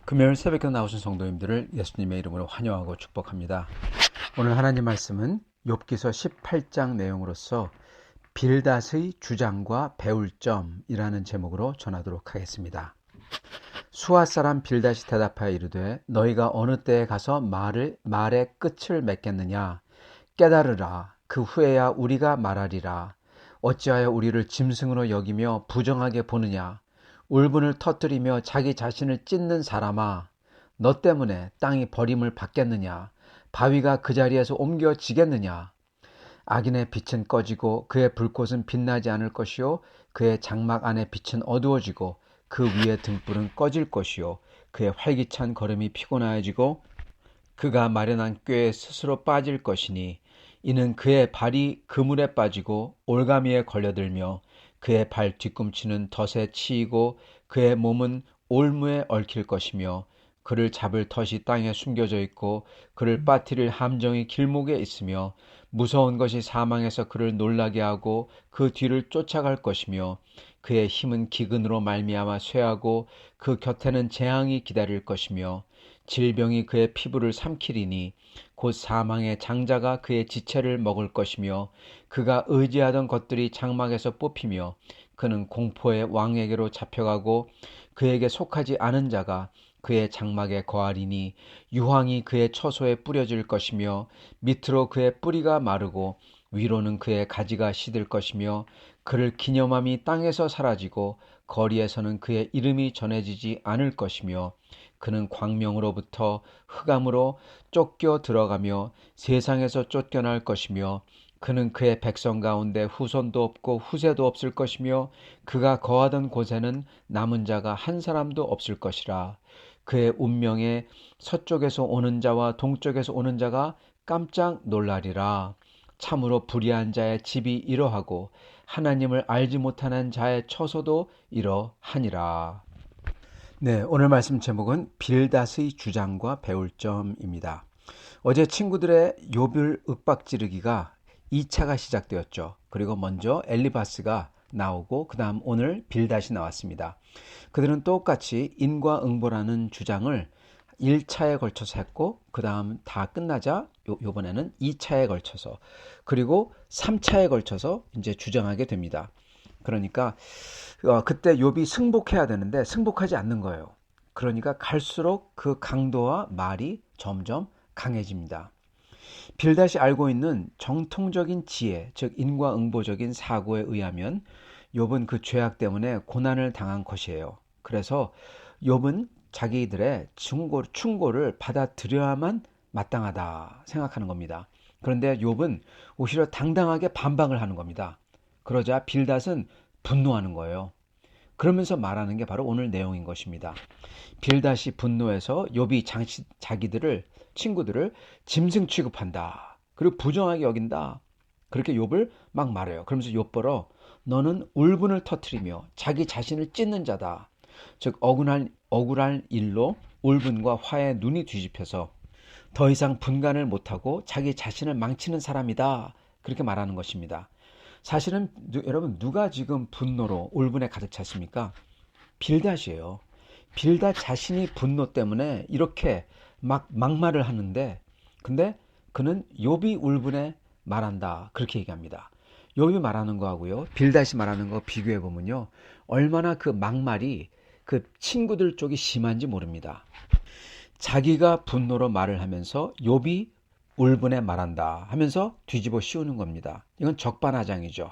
금요일 새벽에 나오신 성도님들을 예수님의 이름으로 환영하고 축복합니다. 오늘 하나님 말씀은 욥기서 18장 내용으로서 빌닷의 주장과 배울 점이라는 제목으로 전하도록 하겠습니다. 수아 사람 빌닷이 대답하여 이르되 너희가 어느 때에 가서 말의 끝을 맺겠느냐. 깨달으라. 그 후에야 우리가 말하리라. 어찌하여 우리를 짐승으로 여기며 부정하게 보느냐. 울분을 터뜨리며 자기 자신을 찢는 사람아, 너 때문에 땅이 버림을 받겠느냐. 바위가 그 자리에서 옮겨지겠느냐. 악인의 빛은 꺼지고 그의 불꽃은 빛나지 않을 것이요 그의 장막 안의 빛은 어두워지고 그 위의 등불은 꺼질 것이요 그의 활기찬 걸음이 피곤하여지고 그가 마련한 꾀에 스스로 빠질 것이니 이는 그의 발이 그물에 빠지고 올가미에 걸려들며 그의 발 뒤꿈치는 덫에 치이고 그의 몸은 올무에 얽힐 것이며 그를 잡을 덫이 땅에 숨겨져 있고 그를 빠뜨릴 함정이 길목에 있으며 무서운 것이 사망에서 그를 놀라게 하고 그 뒤를 쫓아갈 것이며 그의 힘은 기근으로 말미암아 쇠하고 그 곁에는 재앙이 기다릴 것이며 질병이 그의 피부를 삼키리니 곧 사망의 장자가 그의 지체를 먹을 것이며 그가 의지하던 것들이 장막에서 뽑히며 그는 공포의 왕에게로 잡혀가고 그에게 속하지 않은 자가 그의 장막에 거하리니 유황이 그의 처소에 뿌려질 것이며 밑으로 그의 뿌리가 마르고 위로는 그의 가지가 시들 것이며 그를 기념함이 땅에서 사라지고 거리에서는 그의 이름이 전해지지 않을 것이며 그는 광명으로부터 흑암으로 쫓겨 들어가며 세상에서 쫓겨날 것이며 그는 그의 백성 가운데 후손도 없고 후세도 없을 것이며 그가 거하던 곳에는 남은 자가 한 사람도 없을 것이라. 그의 운명에 서쪽에서 오는 자와 동쪽에서 오는 자가 깜짝 놀라리라. 참으로 불의한 자의 집이 이러하고 하나님을 알지 못하는 자의 처소도 이러하니라. 네, 오늘 말씀 제목은 빌닷의 주장과 배울 점입니다. 어제 친구들의 욥을 윽박지르기가 2차가 시작되었죠. 그리고 먼저 엘리바스가 나오고 그 다음 오늘 빌닷이 나왔습니다. 그들은 똑같이 인과응보라는 주장을 1차에 걸쳐서 했고 그 다음 다 끝나자 요번에는 2차에 걸쳐서 그리고 3차에 걸쳐서 이제 주장하게 됩니다. 그러니까 그때 욥이 승복해야 되는데 승복하지 않는 거예요. 그러니까 갈수록 그 강도와 말이 점점 강해집니다. 빌닷이 알고 있는 정통적인 지혜, 즉 인과응보적인 사고에 의하면 욥은 그 죄악 때문에 고난을 당한 것이에요. 그래서 욥은 자기들의 충고를 받아들여야만 마땅하다 생각하는 겁니다. 그런데 욥은 오히려 당당하게 반박을 하는 겁니다. 그러자 빌닷은 분노하는 거예요. 그러면서 말하는 게 바로 오늘 내용인 것입니다. 빌닷이 분노해서 욥이 자기들을 친구들을 짐승 취급한다. 그리고 부정하게 여긴다. 그렇게 욥을 막 말해요. 그러면서 욥벌어 너는 울분을 터뜨리며 자기 자신을 찢는 자다. 즉 억울한 일로 울분과 화에 눈이 뒤집혀서 더 이상 분간을 못하고 자기 자신을 망치는 사람이다. 그렇게 말하는 것입니다. 사실은 여러분 누가 지금 분노로 울분에 가득 찼습니까? 빌닷이에요. 빌닷 자신이 분노 때문에 이렇게 막말을 하는데 근데 그는 욥이 울분에 말한다. 그렇게 얘기합니다. 욥이 말하는 거하고요. 빌닷이 말하는 거 비교해 보면요. 얼마나 그 막말이 그 친구들 쪽이 심한지 모릅니다. 자기가 분노로 말을 하면서 욥이 울분에 말한다 하면서 뒤집어 씌우는 겁니다. 이건 적반하장이죠.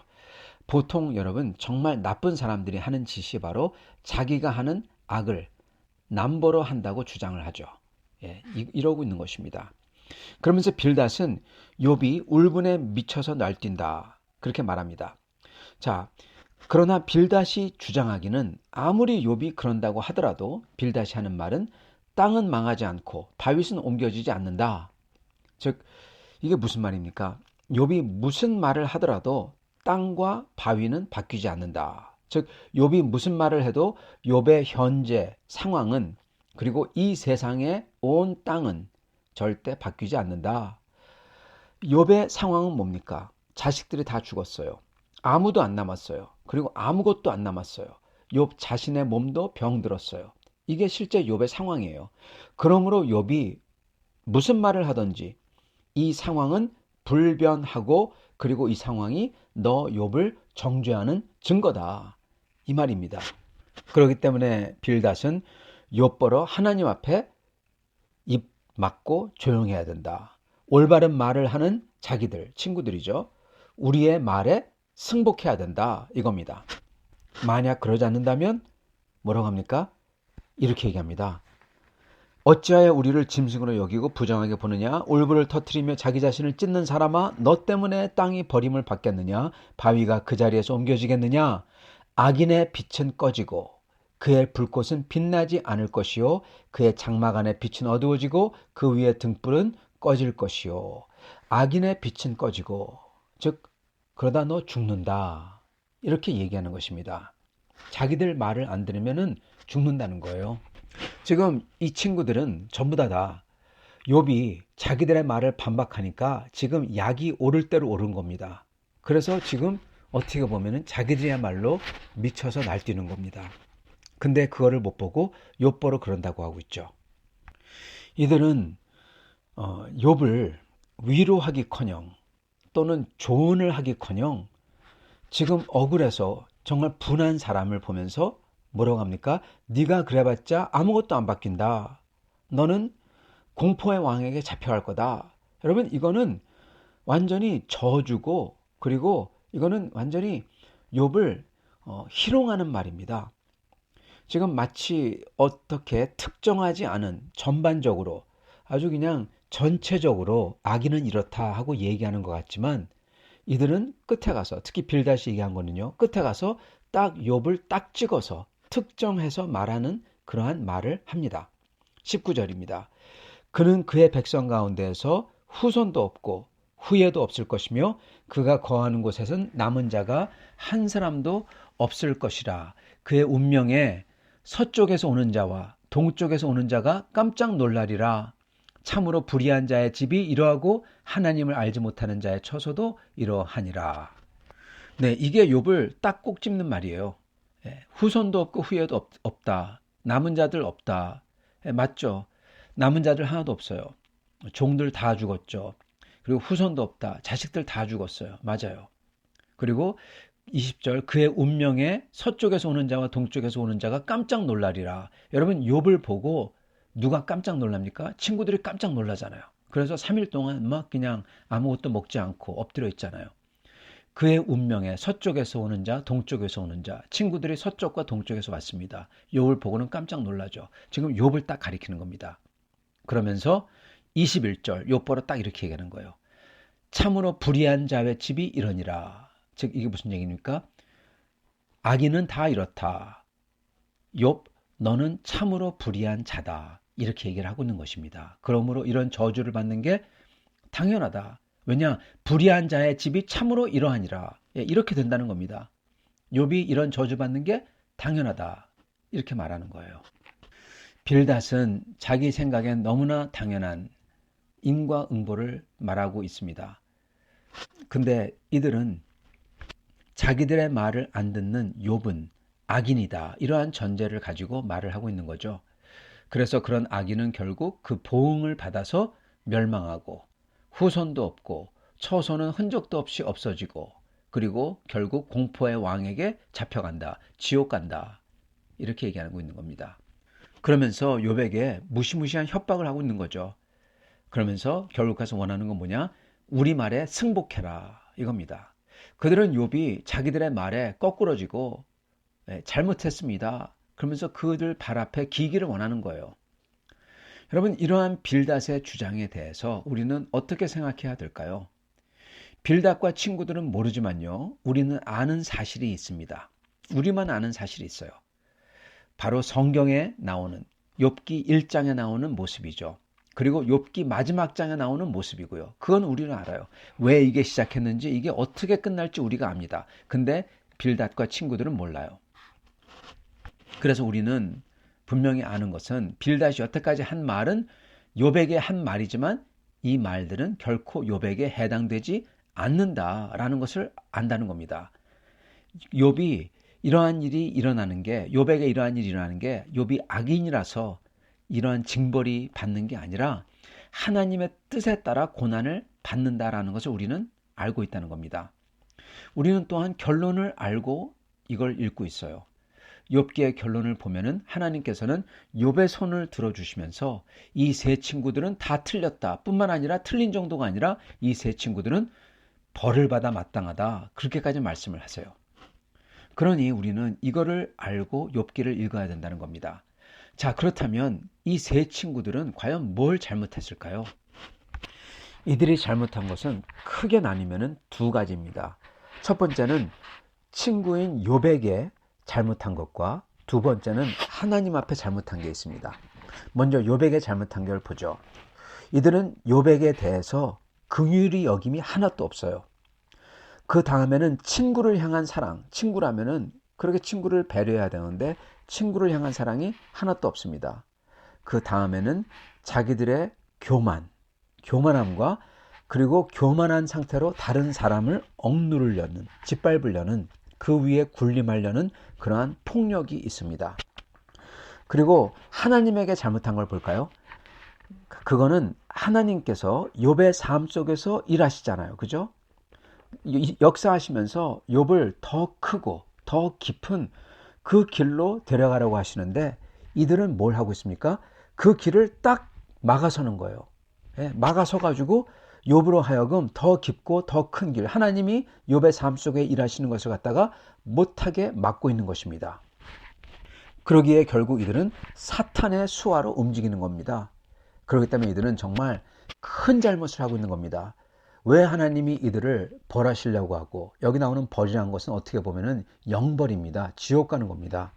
보통 여러분 정말 나쁜 사람들이 하는 짓이 바로 자기가 하는 악을 남보러 한다고 주장을 하죠. 예, 이러고 있는 것입니다. 그러면서 빌닷은 욥이 울분에 미쳐서 날뛴다 그렇게 말합니다. 자, 그러나 빌닷이 주장하기는 아무리 욥이 그런다고 하더라도 빌닷이 하는 말은 땅은 망하지 않고 다윗은 옮겨지지 않는다. 즉 이게 무슨 말입니까? 욥이 무슨 말을 하더라도 땅과 바위는 바뀌지 않는다. 즉 욥이 무슨 말을 해도 욥의 현재 상황은 그리고 이 세상의 온 땅은 절대 바뀌지 않는다. 욥의 상황은 뭡니까? 자식들이 다 죽었어요. 아무도 안 남았어요. 그리고 아무것도 안 남았어요. 욥 자신의 몸도 병들었어요. 이게 실제 욥의 상황이에요. 그러므로 욥이 무슨 말을 하든지 이 상황은 불변하고, 그리고 이 상황이 너 욥을 정죄하는 증거다, 이 말입니다. 그렇기 때문에 빌닷은 욥보러 하나님 앞에 입 막고 조용해야 된다. 올바른 말을 하는 자기들, 친구들이죠. 우리의 말에 승복해야 된다, 이겁니다. 만약 그러지 않는다면 뭐라고 합니까? 이렇게 얘기합니다. 어찌하여 우리를 짐승으로 여기고 부정하게 보느냐? 울부를 터뜨리며 자기 자신을 찢는 사람아, 너 때문에 땅이 버림을 받겠느냐? 바위가 그 자리에서 옮겨지겠느냐? 악인의 빛은 꺼지고 그의 불꽃은 빛나지 않을 것이요, 그의 장막 안의 빛은 어두워지고 그 위의 등불은 꺼질 것이요. 악인의 빛은 꺼지고, 즉 그러다 너 죽는다, 이렇게 얘기하는 것입니다. 자기들 말을 안 들으면 죽는다는 거예요. 지금 이 친구들은 전부 다 욥이 자기들의 말을 반박하니까 지금 약이 오를 대로 오른 겁니다. 그래서 지금 어떻게 보면 자기들이야말로 미쳐서 날뛰는 겁니다. 근데 그거를 못 보고 욥보러 그런다고 하고 있죠. 이들은 욥을 위로하기커녕 또는 조언을 하기커녕 지금 억울해서 정말 분한 사람을 보면서 뭐라고 합니까? 네가 그래봤자 아무것도 안 바뀐다. 너는 공포의 왕에게 잡혀갈 거다. 여러분, 이거는 완전히 저주고, 그리고 이거는 완전히 욥을 희롱하는 말입니다. 지금 마치 어떻게 특정하지 않은, 전반적으로 아주 그냥 전체적으로 악인은 이렇다 하고 얘기하는 것 같지만, 이들은 끝에 가서, 특히 빌닷이 얘기한 거는요, 끝에 가서 딱 욥을 딱 찍어서 특정해서 말하는 그러한 말을 합니다. 19절입니다. 그는 그의 백성 가운데에서 후손도 없고 후예도 없을 것이며 그가 거하는 곳에선 남은 자가 한 사람도 없을 것이라. 그의 운명에 서쪽에서 오는 자와 동쪽에서 오는 자가 깜짝 놀라리라. 참으로 불의한 자의 집이 이러하고 하나님을 알지 못하는 자의 처소도 이러하니라. 네, 이게 욥을 딱 꼭 찝는 말이에요. 후손도 없고 후예도 없다. 남은 자들 없다. 맞죠? 남은 자들 하나도 없어요. 종들 다 죽었죠. 그리고 후손도 없다. 자식들 다 죽었어요. 맞아요. 그리고 20절, 그의 운명에 서쪽에서 오는 자와 동쪽에서 오는 자가 깜짝 놀라리라. 여러분, 욥을 보고 누가 깜짝 놀랍니까? 친구들이 깜짝 놀라잖아요. 그래서 3일 동안 막 그냥 아무것도 먹지 않고 엎드려 있잖아요. 그의 운명에 서쪽에서 오는 자, 동쪽에서 오는 자, 친구들이 서쪽과 동쪽에서 왔습니다. 욥을 보고는 깜짝 놀라죠. 지금 욥을 딱 가리키는 겁니다. 그러면서 21절, 욥보러 딱 이렇게 얘기하는 거예요. 참으로 불의한 자의 집이 이러니라. 즉 이게 무슨 얘기입니까? 악인은 다 이렇다. 욥, 너는 참으로 불의한 자다. 이렇게 얘기를 하고 있는 것입니다. 그러므로 이런 저주를 받는 게 당연하다. 왜냐? 불의한 자의 집이 참으로 이러하니라. 이렇게 된다는 겁니다. 욥이 이런 저주받는 게 당연하다. 이렇게 말하는 거예요. 빌닷은 자기 생각엔 너무나 당연한 인과응보를 말하고 있습니다. 근데 이들은 자기들의 말을 안 듣는 욥은 악인이다, 이러한 전제를 가지고 말을 하고 있는 거죠. 그래서 그런 악인은 결국 그 보응을 받아서 멸망하고 후손도 없고 처소는 흔적도 없이 없어지고, 그리고 결국 공포의 왕에게 잡혀간다, 지옥 간다, 이렇게 얘기하고 있는 겁니다. 그러면서 욥에게 무시무시한 협박을 하고 있는 거죠. 그러면서 결국 가서 원하는 건 뭐냐? 우리 말에 승복해라, 이겁니다. 그들은 욥이 자기들의 말에 거꾸러지고 잘못했습니다, 그러면서 그들 발 앞에 기기를 원하는 거예요. 여러분, 이러한 빌닷의 주장에 대해서 우리는 어떻게 생각해야 될까요? 빌닷과 친구들은 모르지만요, 우리는 아는 사실이 있습니다. 우리만 아는 사실이 있어요. 바로 성경에 나오는, 욥기 1장에 나오는 모습이죠. 그리고 욥기 마지막 장에 나오는 모습이고요. 그건 우리는 알아요. 왜 이게 시작했는지, 이게 어떻게 끝날지 우리가 압니다. 근데 빌닷과 친구들은 몰라요. 그래서 우리는 분명히 아는 것은 빌닷이 여태까지 한 말은 욥에게 한 말이지만 이 말들은 결코 욥에게 해당되지 않는다라는 것을 안다는 겁니다. 욥이 이러한 일이 일어나는 게, 욥에게 이러한 일이 일어나는 게 욥이 악인이라서 이러한 징벌이 받는 게 아니라 하나님의 뜻에 따라 고난을 받는다라는 것을 우리는 알고 있다는 겁니다. 우리는 또한 결론을 알고 이걸 읽고 있어요. 욥기의 결론을 보면은 하나님께서는 욥의 손을 들어주시면서 이 세 친구들은 다 틀렸다 뿐만 아니라 틀린 정도가 아니라 이 세 친구들은 벌을 받아 마땅하다, 그렇게까지 말씀을 하세요. 그러니 우리는 이거를 알고 욥기를 읽어야 된다는 겁니다. 자, 그렇다면 이 세 친구들은 과연 뭘 잘못했을까요? 이들이 잘못한 것은 크게 나뉘면 두 가지입니다. 첫 번째는 친구인 욥에게 잘못한 것과 두 번째는 하나님 앞에 잘못한 게 있습니다. 먼저 욥에게 잘못한 걸 보죠. 이들은 욥에게 대해서 긍휼히 여김이 하나도 없어요. 그 다음에는 친구를 향한 사랑, 친구라면은 그렇게 친구를 배려해야 되는데 친구를 향한 사랑이 하나도 없습니다. 그 다음에는 자기들의 교만함과 그리고 교만한 상태로 다른 사람을 억누르려는, 짓밟으려는, 그 위에 군림하려는 그러한 폭력이 있습니다. 그리고 하나님에게 잘못한 걸 볼까요? 그거는 하나님께서 욥의 삶 속에서 일하시잖아요. 그죠? 역사하시면서 욥을 더 크고 더 깊은 그 길로 데려가려고 하시는데 이들은 뭘 하고 있습니까? 그 길을 딱 막아서는 거예요. 막아서 가지고 욥으로 하여금 더 깊고 더 큰 길, 하나님이 욥의 삶 속에 일하시는 것을 갖다가 못하게 막고 있는 것입니다. 그러기에 결국 이들은 사탄의 수하로 움직이는 겁니다. 그렇기 때문에 이들은 정말 큰 잘못을 하고 있는 겁니다. 왜 하나님이 이들을 벌하시려고 하고, 여기 나오는 벌이라는 것은 어떻게 보면은 영벌입니다. 지옥 가는 겁니다.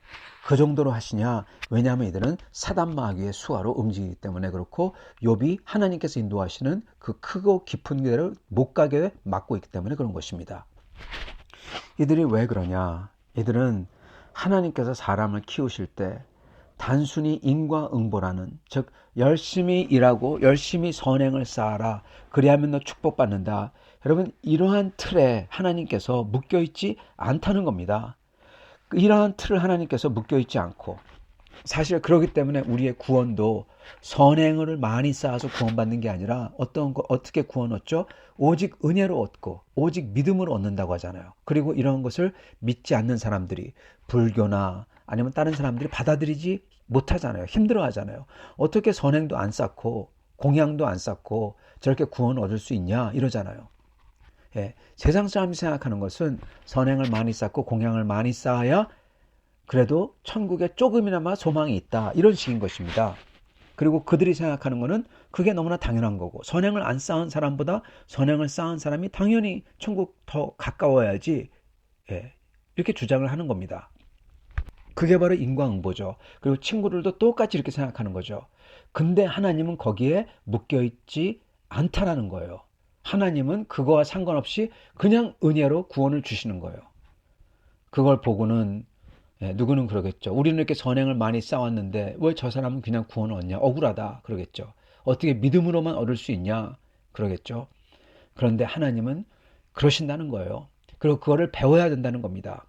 그 정도로 하시냐? 왜냐하면 이들은 사단 마귀의 수하로 움직이기 때문에 그렇고, 욥이 하나님께서 인도하시는 그 크고 깊은 길을 못 가게 막고 있기 때문에 그런 것입니다. 이들이 왜 그러냐? 이들은 하나님께서 사람을 키우실 때 단순히 인과응보라는, 즉 열심히 일하고 열심히 선행을 쌓아라, 그리하면 너 축복받는다, 여러분 이러한 틀에 하나님께서 묶여있지 않다는 겁니다. 이러한 틀을 하나님께서 묶여있지 않고, 사실 그렇기 때문에 우리의 구원도 선행을 많이 쌓아서 구원받는 게 아니라 어떻게 구원 얻죠? 오직 은혜로 얻고 오직 믿음으로 얻는다고 하잖아요. 그리고 이런 것을 믿지 않는 사람들이, 불교나 아니면 다른 사람들이 받아들이지 못하잖아요. 힘들어 하잖아요. 어떻게 선행도 안 쌓고 공양도 안 쌓고 저렇게 구원 얻을 수 있냐 이러잖아요. 세상 사람이 생각하는 것은 선행을 많이 쌓고 공양을 많이 쌓아야 그래도 천국에 조금이나마 소망이 있다, 이런 식인 것입니다. 그리고 그들이 생각하는 것은 그게 너무나 당연한 거고, 선행을 안 쌓은 사람보다 선행을 쌓은 사람이 당연히 천국 더 가까워야지, 이렇게 주장을 하는 겁니다. 그게 바로 인과응보죠. 그리고 친구들도 똑같이 이렇게 생각하는 거죠. 근데 하나님은 거기에 묶여있지 않다라는 거예요. 하나님은 그거와 상관없이 그냥 은혜로 구원을 주시는 거예요. 그걸 보고는 누구는 그러겠죠. 우리는 이렇게 선행을 많이 쌓았는데 왜 저 사람은 그냥 구원을 얻냐? 억울하다 그러겠죠. 어떻게 믿음으로만 얻을 수 있냐? 그러겠죠. 그런데 하나님은 그러신다는 거예요. 그리고 그거를 배워야 된다는 겁니다.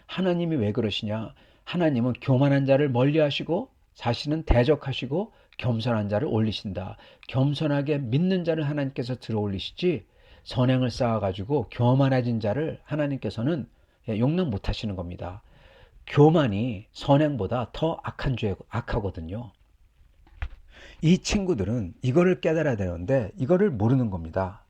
하나님이 왜 그러시냐? 하나님은 교만한 자를 멀리하시고 자신은 대적하시고 겸손한 자를 올리신다. 겸손하게 믿는 자를 하나님께서 들어 올리시지, 선행을 쌓아가지고 교만해진 자를 하나님께서는 용납 못하시는 겁니다. 교만이 선행보다 더 악하거든요. 이 친구들은 이거를 깨달아야 되는데 이거를 모르는 겁니다.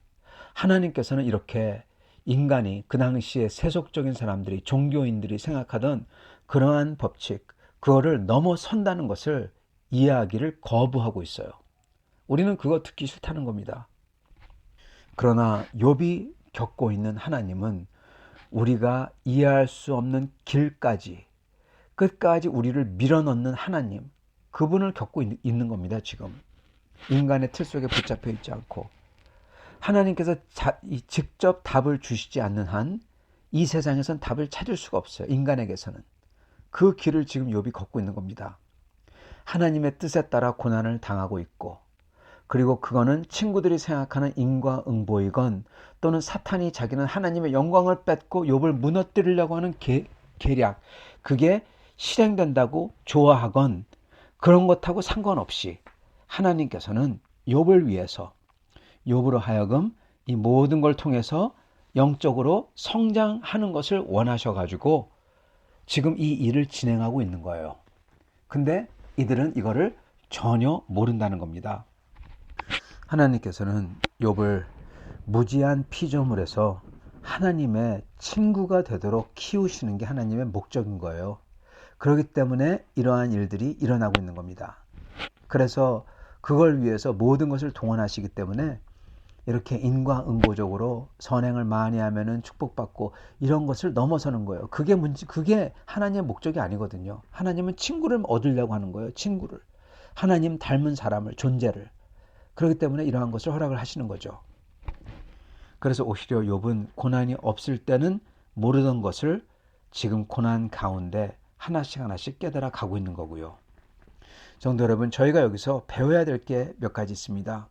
하나님께서는 이렇게 인간이, 그 당시에 세속적인 사람들이, 종교인들이 생각하던 그러한 법칙, 그거를 넘어선다는 것을 이해하기를 거부하고 있어요. 우리는 그거 듣기 싫다는 겁니다. 그러나 욥이 겪고 있는 하나님은 우리가 이해할 수 없는 길까지 끝까지 우리를 밀어넣는 하나님, 그분을 겪고 있는 겁니다. 지금 인간의 틀 속에 붙잡혀 있지 않고, 하나님께서 직접 답을 주시지 않는 한 이 세상에선 답을 찾을 수가 없어요. 인간에게서는. 그 길을 지금 욥이 걷고 있는 겁니다. 하나님의 뜻에 따라 고난을 당하고 있고, 그리고 그거는 친구들이 생각하는 인과응보이건 또는 사탄이 자기는 하나님의 영광을 뺏고 욥을 무너뜨리려고 하는 계략, 그게 실행된다고 좋아하건 그런 것하고 상관없이 하나님께서는 욥을 위해서, 욥으로 하여금 이 모든 걸 통해서 영적으로 성장하는 것을 원하셔가지고 지금 이 일을 진행하고 있는 거예요. 근데 이들은 이거를 전혀 모른다는 겁니다. 하나님께서는 욥을 무지한 피조물에서 하나님의 친구가 되도록 키우시는 게 하나님의 목적인 거예요. 그렇기 때문에 이러한 일들이 일어나고 있는 겁니다. 그래서 그걸 위해서 모든 것을 동원하시기 때문에 이렇게 인과응보적으로 선행을 많이 하면은 축복받고 이런 것을 넘어서는 거예요. 그게 하나님의 목적이 아니거든요. 하나님은 친구를 얻으려고 하는 거예요. 친구를. 하나님 닮은 사람을, 존재를. 그렇기 때문에 이러한 것을 허락을 하시는 거죠. 그래서 오히려 욥은 고난이 없을 때는 모르던 것을 지금 고난 가운데 하나씩 하나씩 깨달아 가고 있는 거고요. 성도 여러분, 저희가 여기서 배워야 될 게 몇 가지 있습니다.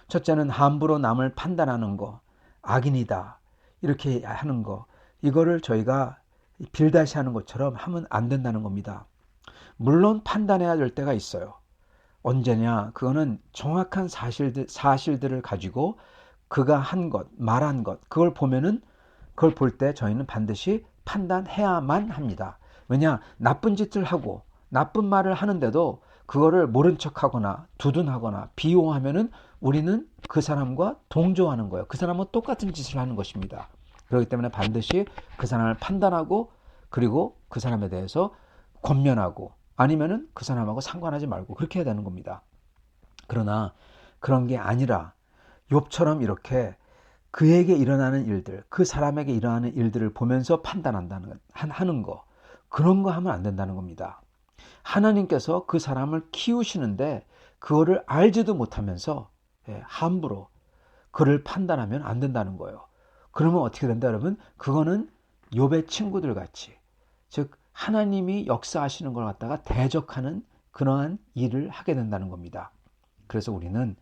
첫째는 함부로 남을 판단하는 거, 악인이다 이렇게 하는 거, 이거를 저희가 빌다시 하는 것처럼 하면 안 된다는 겁니다. 물론 판단해야 될 때가 있어요. 언제냐? 그거는 정확한 사실들을 가지고 그가 한 것, 말한 것, 그걸 보면은 그걸 볼 때 저희는 반드시 판단해야만 합니다. 왜냐? 나쁜 짓을 하고 나쁜 말을 하는데도 그거를 모른 척하거나 두둔하거나 비호하면은 우리는 그 사람과 동조하는 거예요. 그 사람은 똑같은 짓을 하는 것입니다. 그렇기 때문에 반드시 그 사람을 판단하고 그리고 그 사람에 대해서 권면하고 아니면은 그 사람하고 상관하지 말고 그렇게 해야 되는 겁니다. 그러나 그런 게 아니라 욥처럼 이렇게 그에게 일어나는 일들, 그 사람에게 일어나는 일들을 보면서 하는 거, 그런 거 하면 안 된다는 겁니다. 하나님께서 그 사람을 키우시는데 그거를 알지도 못하면서 함부로 그를 판단하면 안 된다는 거예요. 그러면 어떻게 된다 여러분? 그거는 욥의 친구들 같이, 즉 하나님이 역사하시는 걸 갖다가 대적하는 그러한 일을 하게 된다는 겁니다. 그래서 우리는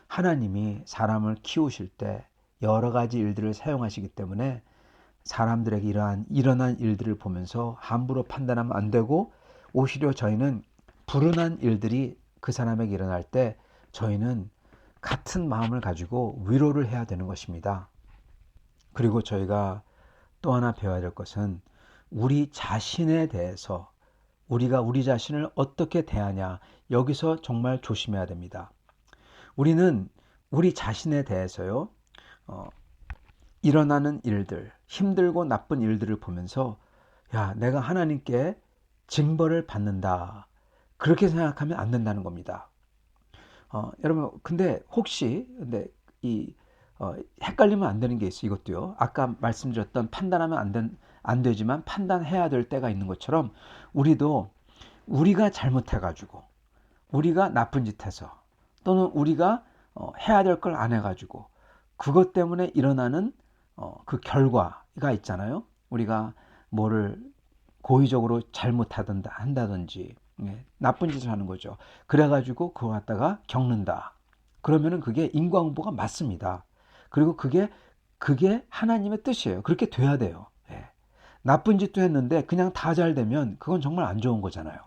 하나님이 사람을 키우실 때 여러 가지 일들을 사용하시기 때문에 사람들에게 일어난 일들을 보면서 함부로 판단하면 안 되고, 오히려 저희는 불운한 일들이 그 사람에게 일어날 때 저희는 같은 마음을 가지고 위로를 해야 되는 것입니다. 그리고 저희가 또 하나 배워야 될 것은 우리 자신에 대해서, 우리가 우리 자신을 어떻게 대하냐, 여기서 정말 조심해야 됩니다. 우리는 우리 자신에 대해서요, 일어나는 일들, 힘들고 나쁜 일들을 보면서 야, 내가 하나님께 징벌을 받는다, 그렇게 생각하면 안 된다는 겁니다. 여러분, 근데 혹시 헷갈리면 안 되는 게 있어요. 이것도요. 아까 말씀드렸던 판단하면 안 되지만 판단해야 될 때가 있는 것처럼 우리도 우리가 잘못해가지고, 우리가 나쁜 짓 해서, 또는 우리가 해야 될 걸 안 해가지고 그것 때문에 일어나는 그 결과가 있잖아요. 우리가 뭐를 고의적으로 한다든지 나쁜 짓을 하는 거죠. 그래가지고 그거 갖다가 겪는다. 그러면은 그게 인과응보가 맞습니다. 그리고 그게 하나님의 뜻이에요. 그렇게 돼야 돼요. 나쁜 짓도 했는데 그냥 다 잘 되면 그건 정말 안 좋은 거잖아요.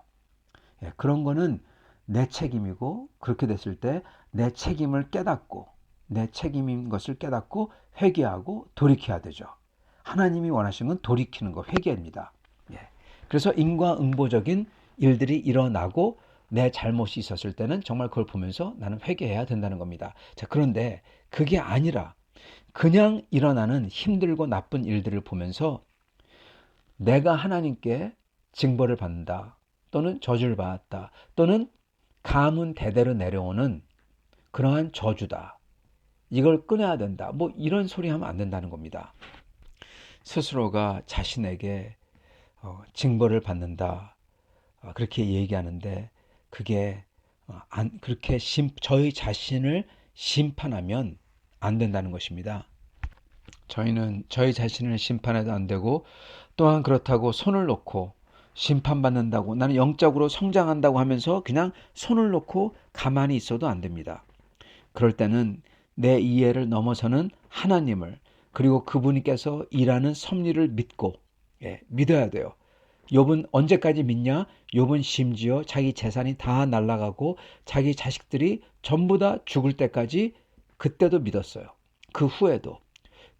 그런 거는 내 책임이고, 그렇게 됐을 때 내 책임을 깨닫고, 내 책임인 것을 깨닫고 회개하고 돌이켜야 되죠. 하나님이 원하시는 건 돌이키는 거, 회개입니다. 그래서 인과응보적인 일들이 일어나고 내 잘못이 있었을 때는 정말 그걸 보면서 나는 회개해야 된다는 겁니다. 자, 그런데 그게 아니라 그냥 일어나는 힘들고 나쁜 일들을 보면서 내가 하나님께 징벌을 받는다, 또는 저주를 받았다, 또는 가문 대대로 내려오는 그러한 저주다, 이걸 끊어야 된다, 뭐 이런 소리 하면 안 된다는 겁니다. 스스로가 자신에게 징벌을 받는다, 그렇게 얘기하는데 그게 그렇게 저희 자신을 심판하면 안 된다는 것입니다. 저희는 저희 자신을 심판해도 안 되고, 또한 그렇다고 손을 놓고 심판받는다고, 나는 영적으로 성장한다고 하면서 그냥 손을 놓고 가만히 있어도 안 됩니다. 그럴 때는 내 이해를 넘어서는 하나님을, 그리고 그분께서 일하는 섭리를 믿고 예, 믿어야 돼요. 욥은 언제까지 믿냐? 욥은 심지어 자기 재산이 다 날아가고 자기 자식들이 전부 다 죽을 때까지 그때도 믿었어요. 그 후에도.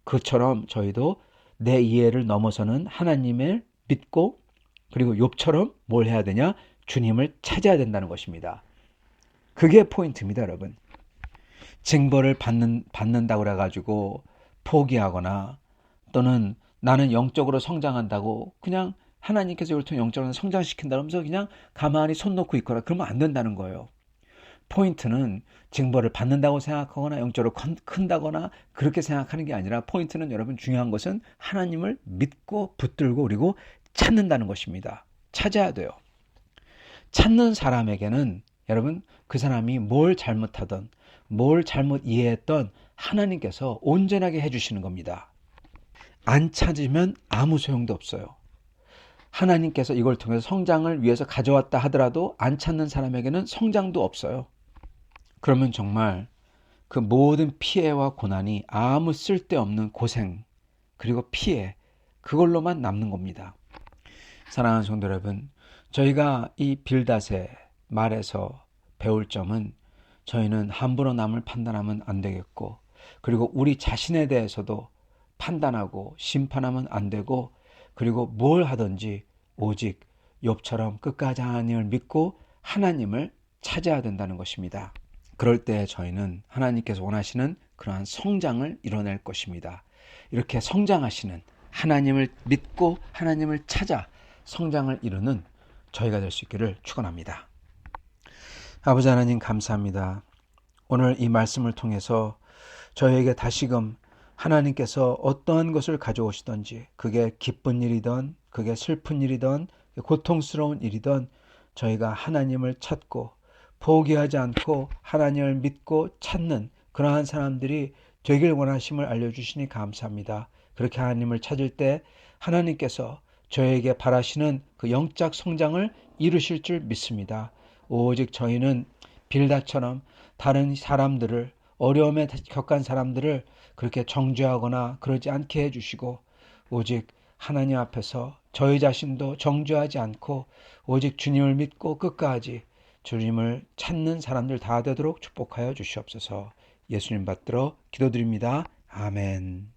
그처럼 저희도 내 이해를 넘어서는 하나님을 믿고 그리고 욥처럼 뭘 해야 되냐? 주님을 찾아야 된다는 것입니다. 그게 포인트입니다, 여러분. 징벌을 받는다고 그래가지고 포기하거나 또는 나는 영적으로 성장한다고 그냥 하나님께서 이걸 통해 영적으로 성장시킨다 면서 그냥 가만히 손 놓고 있거나 그러면 안 된다는 거예요. 포인트는 징벌을 받는다고 생각하거나 영적으로 큰다거나 그렇게 생각하는 게 아니라 포인트는 여러분 중요한 것은 하나님을 믿고 붙들고 그리고 찾는다는 것입니다. 찾아야 돼요. 찾는 사람에게는 여러분 그 사람이 뭘 잘못하던 뭘 잘못 이해했던 하나님께서 온전하게 해주시는 겁니다. 안 찾으면 아무 소용도 없어요. 하나님께서 이걸 통해서 성장을 위해서 가져왔다 하더라도 안 찾는 사람에게는 성장도 없어요. 그러면 정말 그 모든 피해와 고난이 아무 쓸데없는 고생 그리고 피해 그걸로만 남는 겁니다. 사랑하는 성도 여러분, 저희가 이 빌닷의 말에서 배울 점은 저희는 함부로 남을 판단하면 안 되겠고 그리고 우리 자신에 대해서도 판단하고 심판하면 안 되고 그리고 뭘 하든지 오직 욥처럼 끝까지 하나님을 믿고 하나님을 찾아야 된다는 것입니다. 그럴 때 저희는 하나님께서 원하시는 그러한 성장을 이뤄낼 것입니다. 이렇게 성장하시는 하나님을 믿고 하나님을 찾아 성장을 이루는 저희가 될 수 있기를 축원합니다. 아버지 하나님 감사합니다. 오늘 이 말씀을 통해서 저희에게 다시금 하나님께서 어떠한 것을 가져오시든지 그게 기쁜 일이든 그게 슬픈 일이든 고통스러운 일이든 저희가 하나님을 찾고 포기하지 않고 하나님을 믿고 찾는 그러한 사람들이 되길 원하심을 알려주시니 감사합니다. 그렇게 하나님을 찾을 때 하나님께서 저에게 바라시는 그 영적 성장을 이루실 줄 믿습니다. 오직 저희는 빌닷처럼 다른 사람들을 어려움에 겪은 사람들을 그렇게 정죄하거나 그러지 않게 해주시고 오직 하나님 앞에서 저희 자신도 정죄하지 않고 오직 주님을 믿고 끝까지 주님을 찾는 사람들 다 되도록 축복하여 주시옵소서. 예수님 받들어 기도드립니다. 아멘.